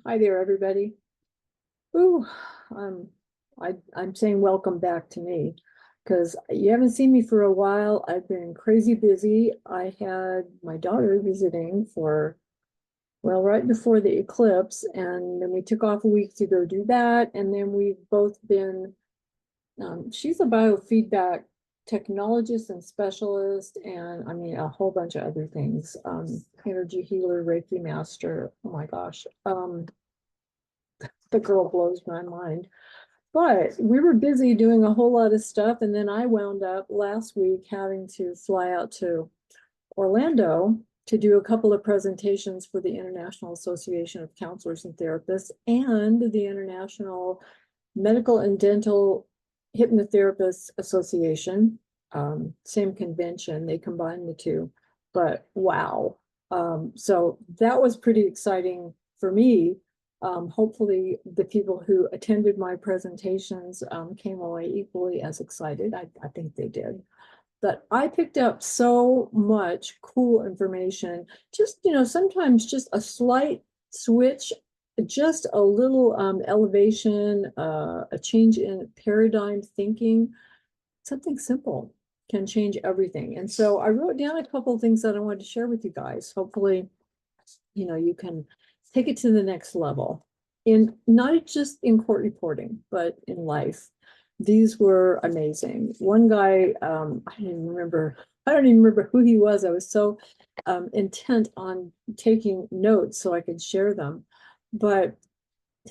Hi there, everybody. Ooh, um, I'm saying welcome back to me because you haven't seen me for a while. I've been crazy busy. I had my daughter visiting for, well, right before the eclipse, and then we took off a week to go do that. And then we've both been, she's a biofeedback technologist and specialist, and I mean, a whole bunch of other things. Energy healer, Reiki master. Oh my gosh. The girl blows my mind. But we were busy doing a whole lot of stuff. And then I wound up last week having to fly out to Orlando to do a couple of presentations for the International Association of Counselors and Therapists and the International Medical and Dental Hypnotherapists Association. Same convention, they combined the two. But wow. So that was pretty exciting for me. Hopefully the people who attended my presentations came away equally as excited. I think they did. But I picked up so much cool information. Just, sometimes just a slight switch, just a little elevation, a change in paradigm thinking, something simple can change everything. And so I wrote down a couple of things that I wanted to share with you guys. Hopefully, you can take it to the next level in not just in court reporting, but in life. These were amazing. One guy, I don't even remember who he was. I was so intent on taking notes so I could share them. But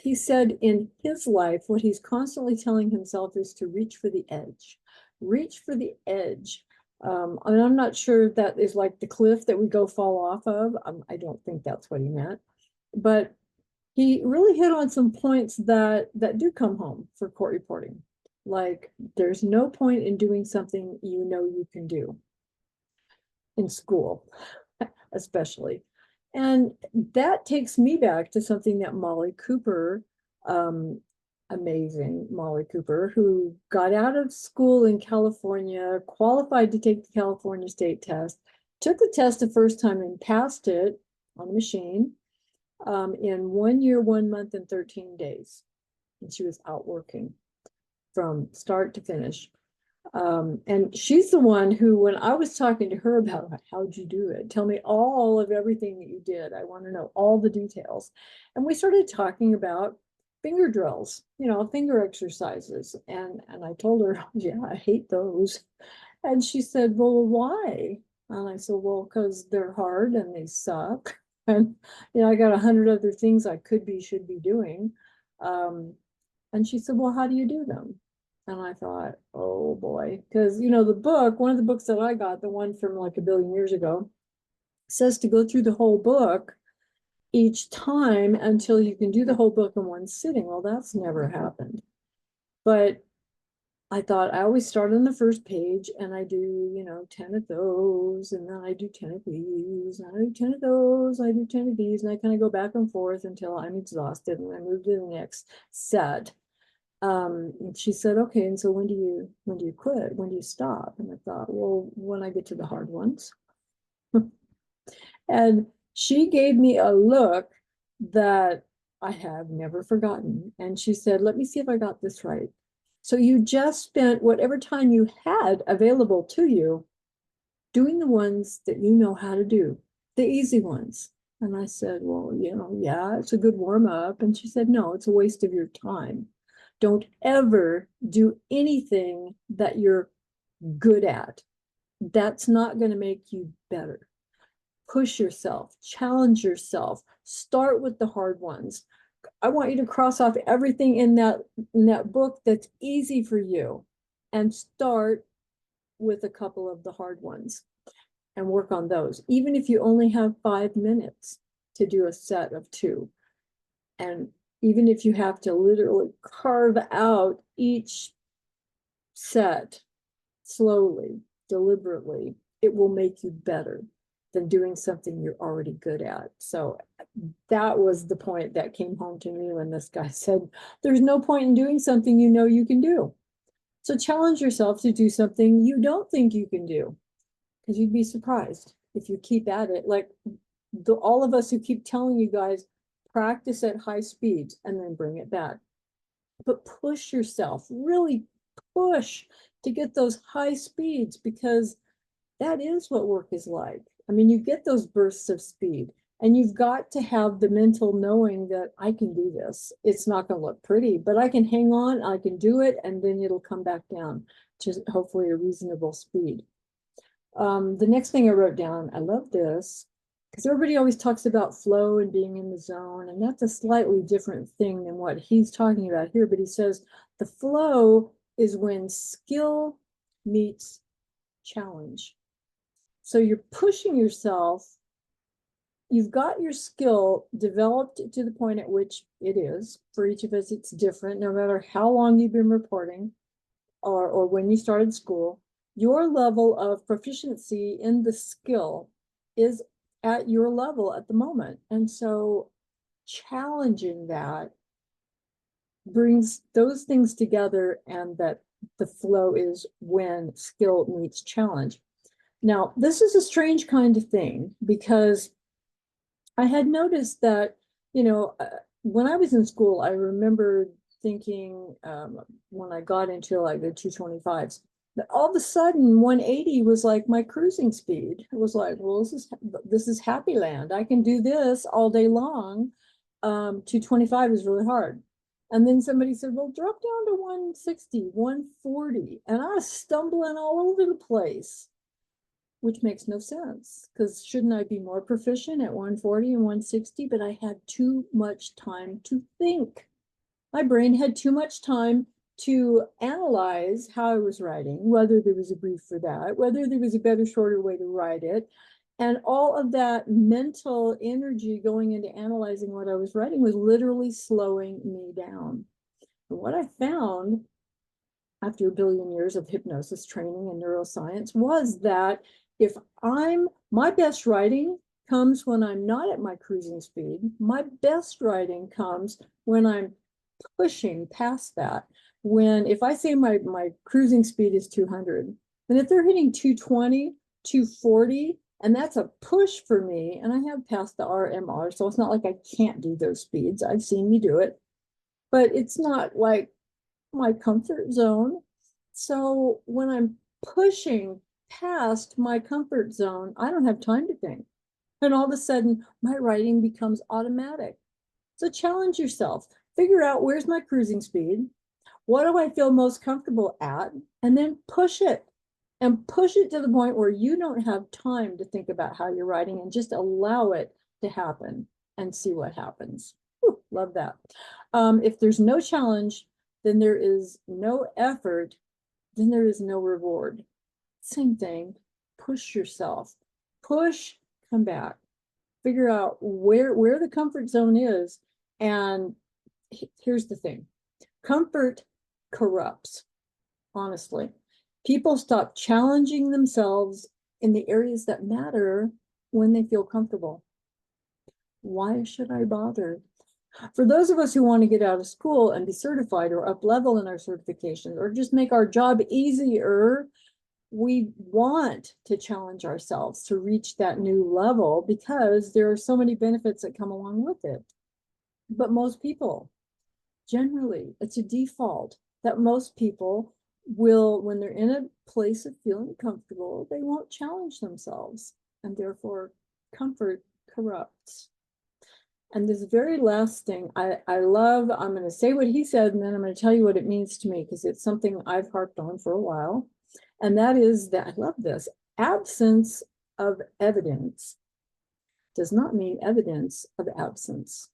he said in his life, what he's constantly telling himself is to reach for the edge, reach for the edge. And I'm not sure that is like the cliff that we go fall off of. I don't think that's what he meant, but he really hit on some points that do come home for court reporting. Like there's no point in doing something you know you can do in school, especially. And that takes me back to something that Molly Cooper, um, amazing Molly Cooper, who got out of school in California, qualified to take the California state test, took the test the first time and passed it on the machine in 1 year, 1 month, and 13 days. And she was out working from start to finish. And she's the one who, when I was talking to her about how'd you do it, tell me all of everything that you did. I want to know all the details. And we started talking about finger drills, finger exercises. And I told her, yeah, I hate those. And she said, well, why? And I said, well, because they're hard and they suck. And I got 100 other things I should be doing. Um, and she said, well, how do you do them? And I thought, oh boy, because one of the books that I got, the one from like a billion years ago, says to go through the whole book each time until you can do the whole book in one sitting. Well, that's never happened. But I thought I always start on the first page and I do, 10 of those, and then I do 10 of these, and I do 10 of those, I do 10 of these, and I kind of go back and forth until I'm exhausted and I move to the next set. And she said, okay, and so when do you quit? When do you stop? And I thought, well, when I get to the hard ones. And she gave me a look that I have never forgotten. And she said, let me see if I got this right. So you just spent whatever time you had available to you doing the ones that you know how to do, the easy ones. And I said, well, yeah, it's a good warm up. And she said, no, it's a waste of your time. Don't ever do anything that you're good at. That's not going to make you better. Push yourself, challenge yourself, start with the hard ones. I want you to cross off everything in that book that's easy for you and start with a couple of the hard ones and work on those. Even if you only have 5 minutes to do a set of two. And even if you have to literally carve out each set slowly, deliberately, it will make you better than doing something you're already good at. So that was the point that came home to me when this guy said, there's no point in doing something you know you can do. So challenge yourself to do something you don't think you can do, because you'd be surprised if you keep at it. Like all of us who keep telling you guys, practice at high speeds and then bring it back. But push yourself, really push to get those high speeds, because that is what work is like. I mean, you get those bursts of speed, and you've got to have the mental knowing that I can do this. It's not going to look pretty, but I can hang on, I can do it, and then it'll come back down to hopefully a reasonable speed. The next thing I wrote down, I love this, because everybody always talks about flow and being in the zone, and that's a slightly different thing than what he's talking about here. But he says the flow is when skill meets challenge. So you're pushing yourself. You've got your skill developed to the point at which it is. For each of us, it's different, no matter how long you've been reporting or when you started school. Your level of proficiency in the skill is at your level at the moment. And so challenging that brings those things together, and that the flow is when skill meets challenge. Now, this is a strange kind of thing, because I had noticed that, when I was in school, I remember thinking, when I got into like the 225s, that all of a sudden 180 was like my cruising speed. It was like, well, this is happy land. I can do this all day long. 225 is really hard. And then somebody said, well, drop down to 160, 140. And I was stumbling all over the place, which makes no sense, because shouldn't I be more proficient at 140 and 160? But I had too much time to think. My brain had too much time to analyze how I was writing, whether there was a brief for that, whether there was a better, shorter way to write it. And all of that mental energy going into analyzing what I was writing was literally slowing me down. And what I found after a billion years of hypnosis training and neuroscience was that if my best writing comes when I'm not at my cruising speed. My best writing comes when I'm pushing past that. If I say my cruising speed is 200, and if they're hitting 220, 240, and that's a push for me, and I have passed the RMR, so it's not like I can't do those speeds. I've seen me do it, but it's not like my comfort zone. So when I'm pushing past my comfort zone, I don't have time to think. And all of a sudden, my writing becomes automatic. So challenge yourself. Figure out, where's my cruising speed? What do I feel most comfortable at? And then push it. And push it to the point where you don't have time to think about how you're writing, and just allow it to happen and see what happens. Whew, love that. If there's no challenge, then there is no effort, then there is no reward. Same thing. Push yourself. Push, come back. Figure out where the comfort zone is. And here's the thing. Comfort corrupts, honestly. People stop challenging themselves in the areas that matter when they feel comfortable. Why should I bother? For those of us who want to get out of school and be certified or up level in our certifications, or just make our job easier, we want to challenge ourselves to reach that new level, because there are so many benefits that come along with it. But most people, generally, it's a default that most people will, when they're in a place of feeling comfortable, they won't challenge themselves, and therefore comfort corrupts. And this very last thing I love, I'm going to say what he said, and then I'm going to tell you what it means to me, because it's something I've harped on for a while. And that is that, I love this, absence of evidence does not mean evidence of absence.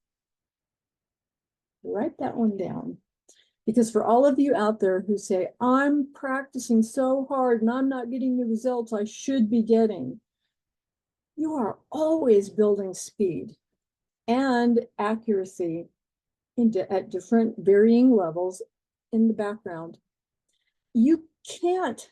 Write that one down. Because for all of you out there who say, I'm practicing so hard and I'm not getting the results I should be getting, you are always building speed and accuracy at different varying levels in the background. You can't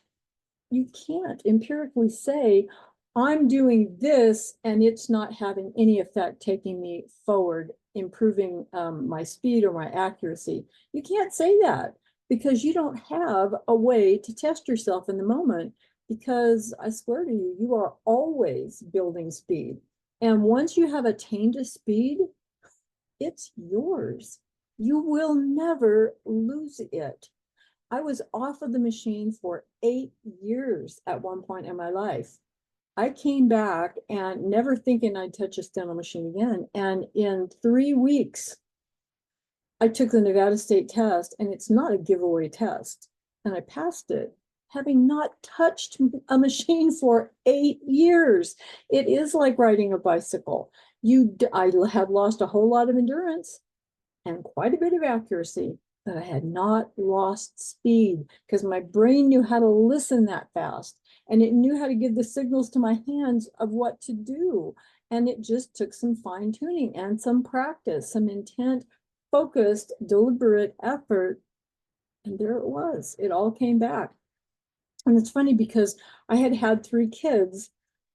empirically say, I'm doing this and it's not having any effect taking me forward, improving my speed or my accuracy. You can't say that, because you don't have a way to test yourself in the moment, because I swear to you, you are always building speed. And once you have attained a speed, it's yours. You will never lose it. I was off of the machine for 8 years at one point in my life. I came back and never thinking I'd touch a steno machine again. And in 3 weeks, I took the Nevada State test, and it's not a giveaway test. And I passed it, having not touched a machine for 8 years. It is like riding a bicycle. I had lost a whole lot of endurance and quite a bit of accuracy, but I had not lost speed because my brain knew how to listen that fast, and it knew how to give the signals to my hands of what to do. And it just took some fine tuning and some practice, some intent, focused, deliberate effort. And there it was. It all came back. And it's funny because I had had 3 kids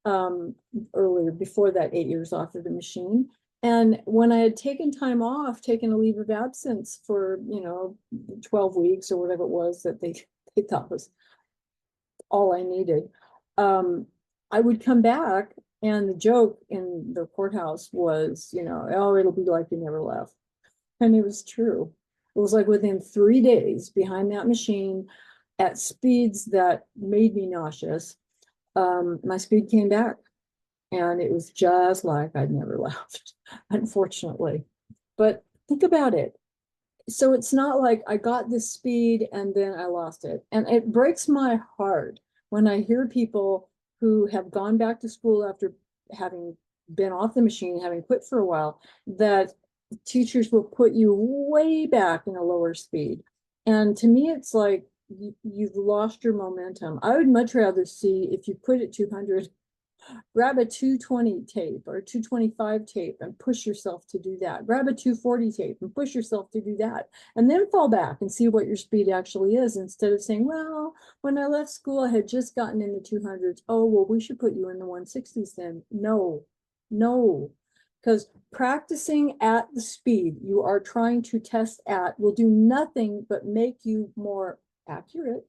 earlier, before that 8 years off of the machine. And when I had taken time off, taken a leave of absence for, 12 weeks or whatever it was that they thought was all I needed, I would come back, and the joke in the courthouse was, oh, it'll be like you never left. And it was true. It was like within 3 days behind that machine at speeds that made me nauseous, my speed came back. And it was just like I'd never left, unfortunately. But think about it. So it's not like I got this speed and then I lost it. And it breaks my heart when I hear people who have gone back to school after having been off the machine, having quit for a while, that teachers will put you way back in a lower speed. And to me, it's like you've lost your momentum. I would much rather see, if you quit at 200, grab a 220 tape or 225 tape and push yourself to do that. Grab a 240 tape and push yourself to do that. And then fall back and see what your speed actually is, instead of saying, well, when I left school, I had just gotten in the 200s. Oh, well, we should put you in the 160s then. No, no. Because practicing at the speed you are trying to test at will do nothing but make you more accurate.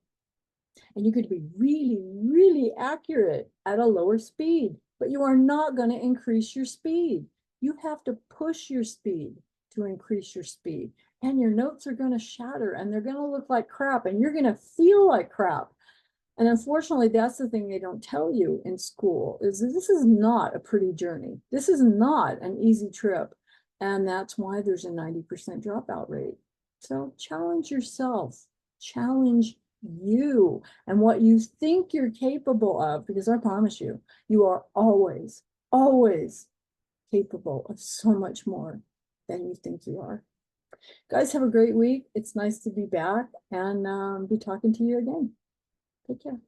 And you could be really, really accurate at a lower speed, but you are not going to increase your speed. You have to push your speed to increase your speed. And your notes are going to shatter, and they're going to look like crap, and you're going to feel like crap. And unfortunately, that's the thing they don't tell you in school, is that this is not a pretty journey. This is not an easy trip. And that's why there's a 90% dropout rate. So challenge yourself, challenge you and what you think you're capable of, because I promise you, you are always, always capable of so much more than you think you are. Guys, have a great week. It's nice to be back and be talking to you again. Take care.